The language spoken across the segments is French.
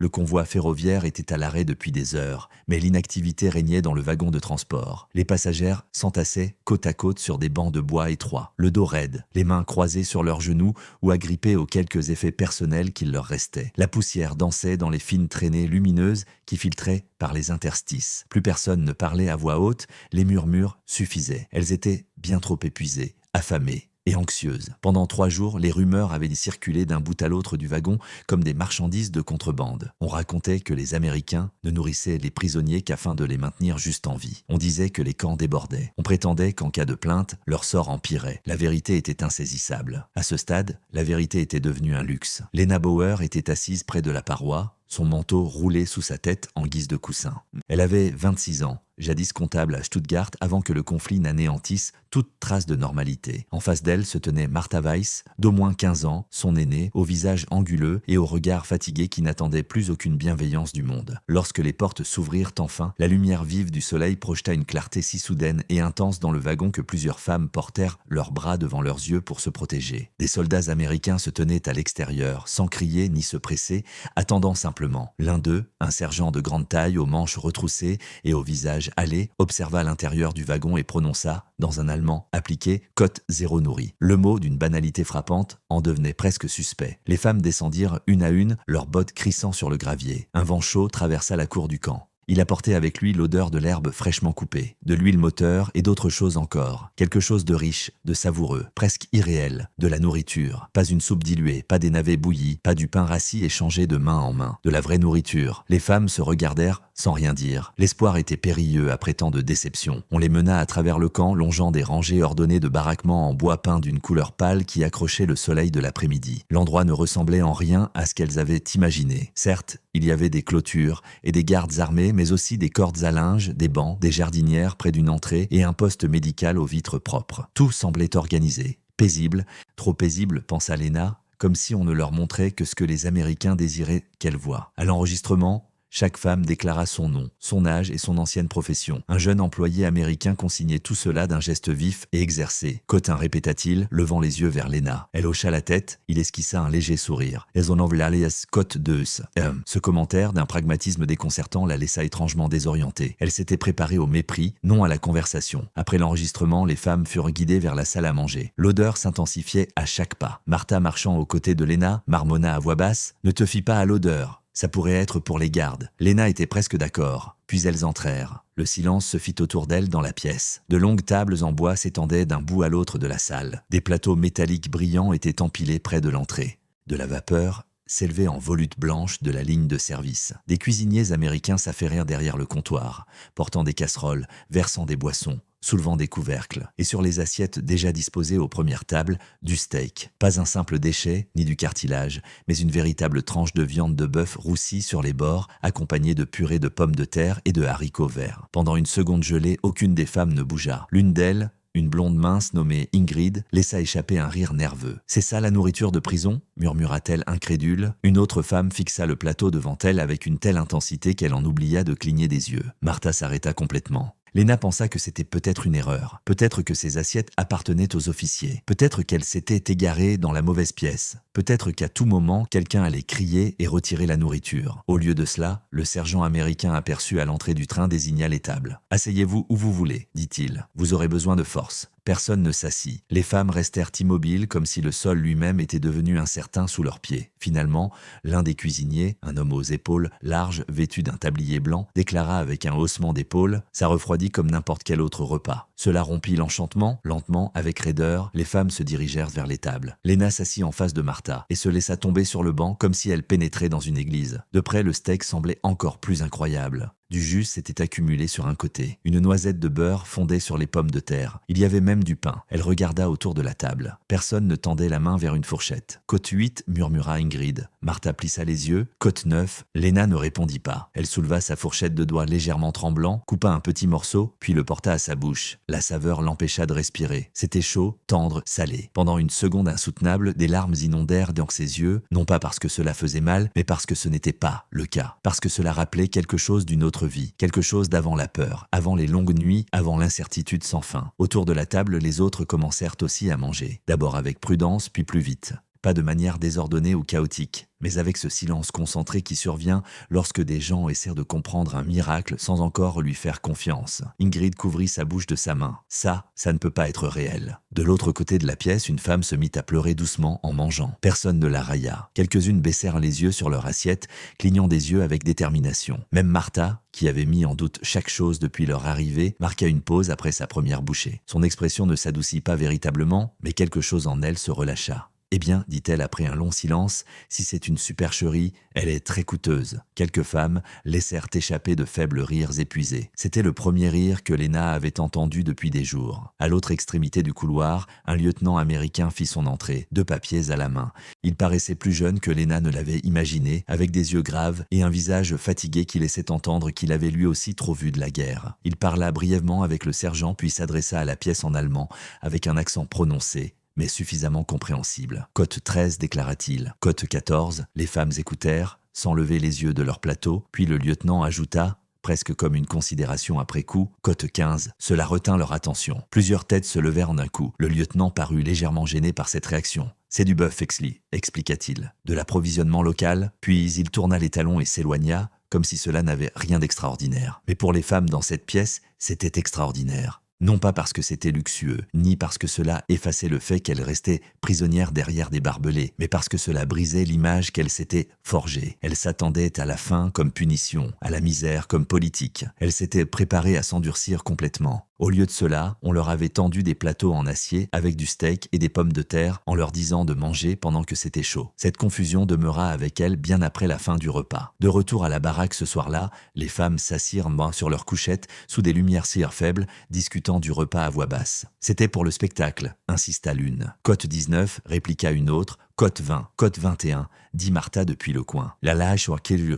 Le convoi ferroviaire était à l'arrêt depuis des heures, mais l'inactivité régnait dans le wagon de transport. Les passagères s'entassaient côte à côte sur des bancs de bois étroits, le dos raide, les mains croisées sur leurs genoux ou agrippées aux quelques effets personnels qu'il leur restait. La poussière dansait dans les fines traînées lumineuses qui filtraient par les interstices. Plus personne ne parlait à voix haute, les murmures suffisaient. Elles étaient bien trop épuisées, affamées et anxieuses. Pendant 3 jours, les rumeurs avaient circulé d'un bout à l'autre du wagon comme des marchandises de contrebande. On racontait que les Américains ne nourrissaient les prisonniers qu'afin de les maintenir juste en vie. On disait que les camps débordaient. On prétendait qu'en cas de plainte, leur sort empirait. La vérité était insaisissable. À ce stade, la vérité était devenue un luxe. Lena Bauer était assise près de la paroi, son manteau roulé sous sa tête en guise de coussin. Elle avait 26 ans, jadis comptable à Stuttgart avant que le conflit n'anéantisse toute trace de normalité. En face d'elle se tenait Martha Weiss, d'au moins 15 ans, son aînée, au visage anguleux et au regard fatigué qui n'attendait plus aucune bienveillance du monde. Lorsque les portes s'ouvrirent enfin, la lumière vive du soleil projeta une clarté si soudaine et intense dans le wagon que plusieurs femmes portèrent leurs bras devant leurs yeux pour se protéger. Des soldats américains se tenaient à l'extérieur, sans crier ni se presser, attendant simplement. L'un d'eux, un sergent de grande taille aux manches retroussées et au visage hâlé, observa l'intérieur du wagon et prononça, dans un allemand appliqué, « Côte zéro nourri ». Le mot, d'une banalité frappante, en devenait presque suspect. Les femmes descendirent une à une, leurs bottes crissant sur le gravier. Un vent chaud traversa la cour du camp. Il apportait avec lui l'odeur de l'herbe fraîchement coupée, de l'huile moteur et d'autres choses encore. Quelque chose de riche, de savoureux, presque irréel, de la nourriture. Pas une soupe diluée, pas des navets bouillis, pas du pain rassis échangé de main en main. De la vraie nourriture. Les femmes se regardèrent sans rien dire. L'espoir était périlleux après tant de déceptions. On les mena à travers le camp, longeant des rangées ordonnées de baraquements en bois peint d'une couleur pâle qui accrochait le soleil de l'après-midi. L'endroit ne ressemblait en rien à ce qu'elles avaient imaginé. Certes, il y avait des clôtures et des gardes armés, mais aussi des cordes à linge, des bancs, des jardinières près d'une entrée et un poste médical aux vitres propres. Tout semblait organisé. Paisible, trop paisible, pensa Lena, comme si on ne leur montrait que ce que les Américains désiraient qu'elles voient. À l'enregistrement, chaque femme déclara son nom, son âge et son ancienne profession. Un jeune employé américain consignait tout cela d'un geste vif et exercé. « Cotin », répéta-t-il, levant les yeux vers Lena. Elle hocha la tête, il esquissa un léger sourire. « Elles ont envoyé Scott Deus. » Ce commentaire, d'un pragmatisme déconcertant, la laissa étrangement désorientée. Elle s'était préparée au mépris, non à la conversation. Après l'enregistrement, les femmes furent guidées vers la salle à manger. L'odeur s'intensifiait à chaque pas. Martha, marchant aux côtés de Lena, marmonna à voix basse « Ne te fie pas à l'odeur. Ça pourrait être pour les gardes. » Lena était presque d'accord. Puis elles entrèrent. Le silence se fit autour d'elles dans la pièce. De longues tables en bois s'étendaient d'un bout à l'autre de la salle. Des plateaux métalliques brillants étaient empilés près de l'entrée. De la vapeur s'élevait en volutes blanches de la ligne de service. Des cuisiniers américains s'affairèrent derrière le comptoir, portant des casseroles, versant des boissons, soulevant des couvercles, et sur les assiettes déjà disposées aux premières tables, du steak. Pas un simple déchet, ni du cartilage, mais une véritable tranche de viande de bœuf roussie sur les bords, accompagnée de purée de pommes de terre et de haricots verts. Pendant une seconde gelée, aucune des femmes ne bougea. L'une d'elles, une blonde mince nommée Ingrid, laissa échapper un rire nerveux. « C'est ça la nourriture de prison ?» murmura-t-elle incrédule. Une autre femme fixa le plateau devant elle avec une telle intensité qu'elle en oublia de cligner des yeux. Martha s'arrêta complètement. Lena pensa que c'était peut-être une erreur. Peut-être que ces assiettes appartenaient aux officiers. Peut-être qu'elle s'était égarée dans la mauvaise pièce. Peut-être qu'à tout moment, quelqu'un allait crier et retirer la nourriture. Au lieu de cela, le sergent américain aperçu à l'entrée du train désigna les tables. « Asseyez-vous où vous voulez, dit-il. Vous aurez besoin de force. » Personne ne s'assit. Les femmes restèrent immobiles comme si le sol lui-même était devenu incertain sous leurs pieds. Finalement, l'un des cuisiniers, un homme aux épaules larges, vêtu d'un tablier blanc, déclara avec un haussement d'épaules « Ça refroidit comme n'importe quel autre repas ». Cela rompit l'enchantement. Lentement, avec raideur, les femmes se dirigèrent vers les tables. Lena s'assit en face de Martha et se laissa tomber sur le banc comme si elle pénétrait dans une église. De près, le steak semblait encore plus incroyable. Du jus s'était accumulé sur un côté. Une noisette de beurre fondait sur les pommes de terre. Il y avait même du pain. Elle regarda autour de la table. Personne ne tendait la main vers une fourchette. « Côte 8 » murmura Ingrid. Martha plissa les yeux. « Côte 9 » Lena ne répondit pas. Elle souleva sa fourchette de doigts légèrement tremblant, coupa un petit morceau, puis le porta à sa bouche. La saveur l'empêcha de respirer. C'était chaud, tendre, salé. Pendant une seconde insoutenable, des larmes inondèrent dans ses yeux, non pas parce que cela faisait mal, mais parce que ce n'était pas le cas. Parce que cela rappelait quelque chose d'une autre vie, quelque chose d'avant la peur, avant les longues nuits, avant l'incertitude sans fin. Autour de la table, les autres commencèrent aussi à manger. D'abord avec prudence, puis plus vite. pas de manière désordonnée ou chaotique, mais avec ce silence concentré qui survient lorsque des gens essaient de comprendre un miracle sans encore lui faire confiance. Ingrid couvrit sa bouche de sa main. Ça ne peut pas être réel. De l'autre côté de la pièce, une femme se mit à pleurer doucement en mangeant. Personne ne la railla. Quelques-unes baissèrent les yeux sur leur assiette, clignant des yeux avec détermination. Même Martha, qui avait mis en doute chaque chose depuis leur arrivée, marqua une pause après sa première bouchée. Son expression ne s'adoucit pas véritablement, mais quelque chose en elle se relâcha. « Eh bien, dit-elle après un long silence, si c'est une supercherie, elle est très coûteuse. » Quelques femmes laissèrent échapper de faibles rires épuisés. C'était le premier rire que Lena avait entendu depuis des jours. À l'autre extrémité du couloir, un lieutenant américain fit son entrée, 2 papiers à la main. Il paraissait plus jeune que Lena ne l'avait imaginé, avec des yeux graves et un visage fatigué qui laissait entendre qu'il avait lui aussi trop vu de la guerre. Il parla brièvement avec le sergent puis s'adressa à la pièce en allemand, avec un accent prononcé, mais suffisamment compréhensible. « Côte 13, déclara-t-il. « Côte 14, les femmes écoutèrent, sans lever les yeux de leur plateau, puis le lieutenant ajouta, presque comme une considération après coup, « Côte 15, cela retint leur attention. » Plusieurs têtes se levèrent d'un coup. Le lieutenant parut légèrement gêné par cette réaction. « C'est du bœuf, Exley, expliqua-t-il. De l'approvisionnement local, puis il tourna les talons et s'éloigna, comme si cela n'avait rien d'extraordinaire. Mais pour les femmes dans cette pièce, c'était extraordinaire. Non pas parce que c'était luxueux, ni parce que cela effaçait le fait qu'elles restaient prisonnières derrière des barbelés, mais parce que cela brisait l'image qu'elles s'étaient forgée. Elles s'attendaient à la faim comme punition, à la misère comme politique. Elles s'étaient préparées à s'endurcir complètement. Au lieu de cela, on leur avait tendu des plateaux en acier avec du steak et des pommes de terre en leur disant de manger pendant que c'était chaud. Cette confusion demeura avec elles bien après la fin du repas. De retour à la baraque ce soir-là, les femmes s'assirent sur leurs couchettes sous des lumières cire faibles, discutant du repas à voix basse. C'était pour le spectacle, insista l'une. Côte 19, répliqua une autre. Côte 20, côte 21, dit Martha depuis le coin. La lâche ou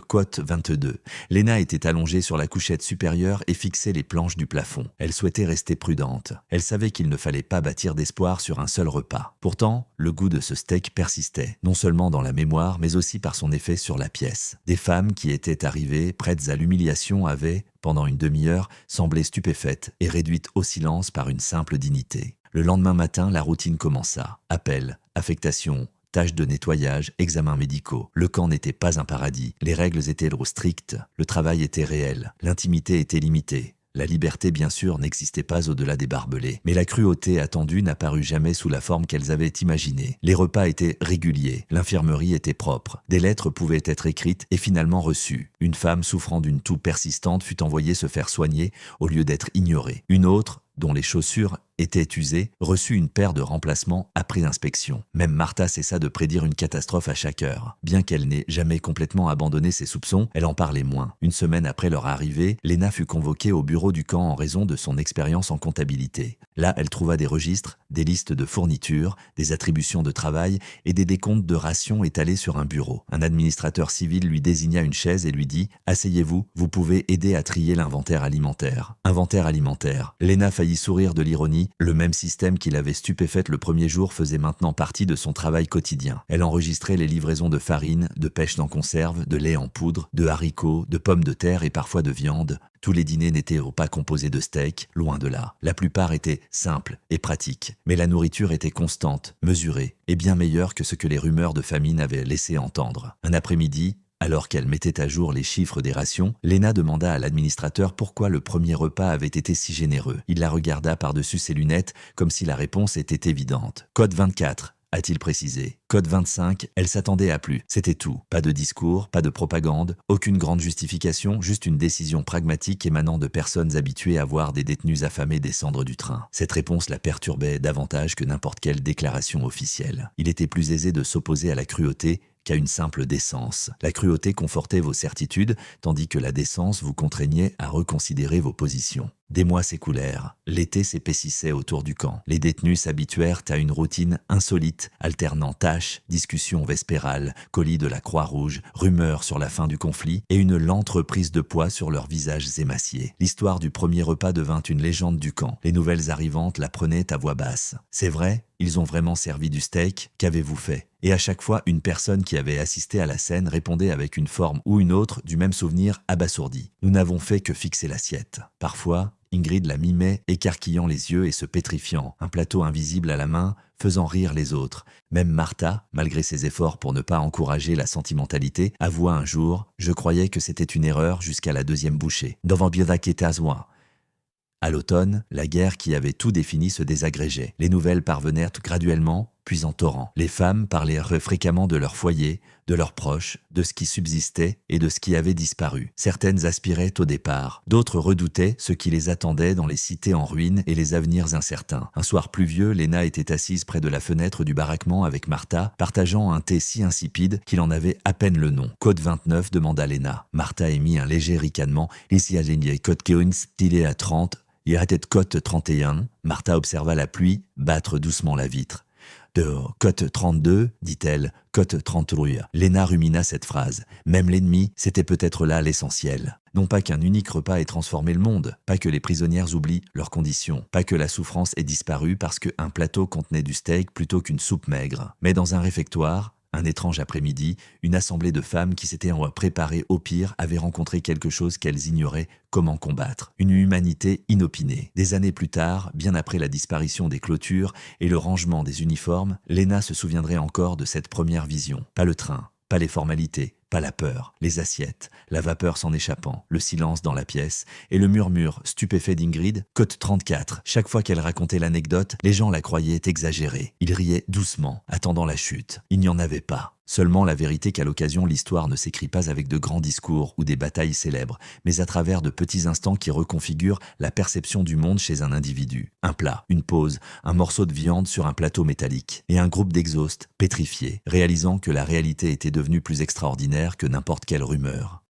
côte 22. Lena était allongée sur la couchette supérieure et fixait les planches du plafond. Elle souhaitait rester prudente. Elle savait qu'il ne fallait pas bâtir d'espoir sur un seul repas. Pourtant, le goût de ce steak persistait, non seulement dans la mémoire, mais aussi par son effet sur la pièce. Des femmes qui étaient arrivées, prêtes à l'humiliation, avaient, pendant une demi-heure, semblé stupéfaites et réduites au silence par une simple dignité. Le lendemain matin, la routine commença. Appel, affectation, tâches de nettoyage, examens médicaux. Le camp n'était pas un paradis. Les règles étaient trop strictes. Le travail était réel. L'intimité était limitée. La liberté, bien sûr, n'existait pas au-delà des barbelés. Mais la cruauté attendue n'apparut jamais sous la forme qu'elles avaient imaginée. Les repas étaient réguliers. L'infirmerie était propre. Des lettres pouvaient être écrites et finalement reçues. Une femme souffrant d'une toux persistante fut envoyée se faire soigner au lieu d'être ignorée. Une autre, dont les chaussures étaient usées, reçut une paire de remplacements après inspection. Même Martha cessa de prédire une catastrophe à chaque heure. Bien qu'elle n'ait jamais complètement abandonné ses soupçons, elle en parlait moins. Une semaine après leur arrivée, Lena fut convoquée au bureau du camp en raison de son expérience en comptabilité. Là, elle trouva des registres, des listes de fournitures, des attributions de travail et des décomptes de rations étalés sur un bureau. Un administrateur civil lui désigna une chaise et lui dit « Asseyez-vous, vous pouvez aider à trier l'inventaire alimentaire. » Inventaire alimentaire. Lena faillit sourire de l'ironie. Le même système qui l'avait stupéfaite le premier jour faisait maintenant partie de son travail quotidien. Elle enregistrait les livraisons de farine, de pêche en conserve, de lait en poudre, de haricots, de pommes de terre et parfois de viande. Tous les dîners n'étaient pas composés de steak, loin de là. La plupart étaient simples et pratiques. Mais la nourriture était constante, mesurée et bien meilleure que ce que les rumeurs de famine avaient laissé entendre. Un après-midi, alors qu'elle mettait à jour les chiffres des rations, Lena demanda à l'administrateur pourquoi le premier repas avait été si généreux. Il la regarda par-dessus ses lunettes comme si la réponse était évidente. « Code 24 », a-t-il précisé. Code 25, elle s'attendait à plus. C'était tout. Pas de discours, pas de propagande, aucune grande justification, juste une décision pragmatique émanant de personnes habituées à voir des détenus affamés descendre du train. Cette réponse la perturbait davantage que n'importe quelle déclaration officielle. Il était plus aisé de s'opposer à la cruauté qu'à une simple décence. La cruauté confortait vos certitudes, tandis que la décence vous contraignait à reconsidérer vos positions. Des mois s'écoulèrent. L'été s'épaississait autour du camp. Les détenus s'habituèrent à une routine insolite, alternant tâches, discussions vespérales, colis de la Croix-Rouge, rumeurs sur la fin du conflit et une lente reprise de poids sur leurs visages émaciés. L'histoire du premier repas devint une légende du camp. Les nouvelles arrivantes la prenaient à voix basse. « C'est vrai ? Ils ont vraiment servi du steak ? Qu'avez-vous fait ?» Et à chaque fois, une personne qui avait assisté à la scène répondait avec une forme ou une autre du même souvenir abasourdi. « Nous n'avons fait que fixer l'assiette. » Parfois, Ingrid la mimait, écarquillant les yeux et se pétrifiant, un plateau invisible à la main, faisant rire les autres. Même Martha, malgré ses efforts pour ne pas encourager la sentimentalité, avoua un jour « Je croyais que c'était une erreur jusqu'à la deuxième bouchée. Devant Biodaketazwa ». À l'automne, la guerre qui avait tout défini se désagrégeait. Les nouvelles parvenèrent graduellement, puis en torrent. Les femmes parlaient fréquemment de leur foyer, de leurs proches, de ce qui subsistait et de ce qui avait disparu. Certaines aspiraient au départ, d'autres redoutaient ce qui les attendait dans les cités en ruine et les avenirs incertains. Un soir pluvieux, Léna était assise près de la fenêtre du baraquement avec Martha, partageant un thé si insipide qu'il en avait à peine le nom. « Code 29 » demanda Léna. Martha émit un léger ricanement. « Ici à Génier, Code Keoins, stylé à 30. Il était de cote 31. » Martha observa la pluie battre doucement la vitre. « De cote 32, dit-elle, cote 33. » Léna rumina cette phrase. Même l'ennemi, c'était peut-être là l'essentiel. Non pas qu'un unique repas ait transformé le monde, pas que les prisonnières oublient leurs conditions, pas que la souffrance ait disparu parce qu'un plateau contenait du steak plutôt qu'une soupe maigre. Mais dans un réfectoire, un étrange après-midi, une assemblée de femmes qui s'étaient préparées au pire avaient rencontré quelque chose qu'elles ignoraient comment combattre. Une humanité inopinée. Des années plus tard, bien après la disparition des clôtures et le rangement des uniformes, Léna se souviendrait encore de cette première vision. Pas le train, pas les formalités, pas la peur, les assiettes, la vapeur s'en échappant, le silence dans la pièce et le murmure stupéfait d'Ingrid, cote 34. Chaque fois qu'elle racontait l'anecdote, les gens la croyaient exagérée. Ils riaient doucement, attendant la chute. Il n'y en avait pas. Seulement la vérité qu'à l'occasion, l'histoire ne s'écrit pas avec de grands discours ou des batailles célèbres, mais à travers de petits instants qui reconfigurent la perception du monde chez un individu. Un plat, une pause, un morceau de viande sur un plateau métallique, et un groupe d'exhaustes pétrifiés, réalisant que la réalité était devenue plus extraordinaire que n'importe quelle rumeur.